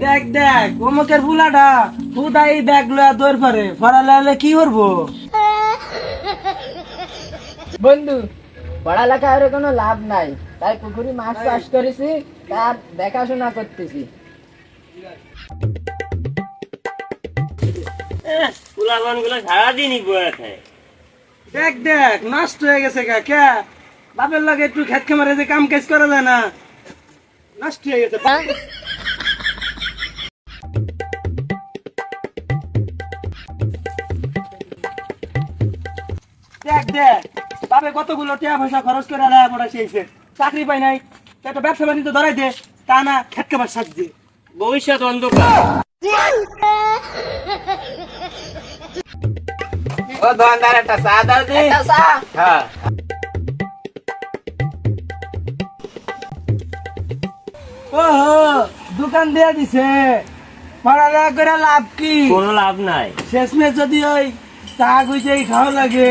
দেখ দেখ অমুকের বুলাটা হুদাই ব্যাগ লয়া দৌড় পারে পড়ালে কি করবো? বন্ধু, পড়ালেখা আর কোনো লাভ নাই, তাই পুকুরি মাছ চাষ করেছি, তার দেখাশোনা করতেছি। পোলাপান গুলো সারাদিনই বয়ে থাকে। দেখ দেখ নষ্ট হয়ে গেছে গা কে বাপের লাগে একটু খেত খামারে যে কাম কাজ করা যায় না, নষ্ট হয়ে গেছে। দেখ দেখ বাপে কতগুলো টাকা পয়সা খরচ করে লেখাপড়া শিখছে, চাকরি পাই নাই, একটা ব্যবসা বাণিজ্য ধরাই দে, তা না খেত খামার সাজ দিয়ে ভবিষ্যৎ অন্ধকার। ও দোকানদার, একটা চা দাও দি। হ্যাঁ। ওহো দোকান দিয়ে দিছে, পড়ালেখা করে লাভ কি? কোনো লাভ নাই। শেষমেশ যদি ওই চা গুইজেই খাওয়া লাগে।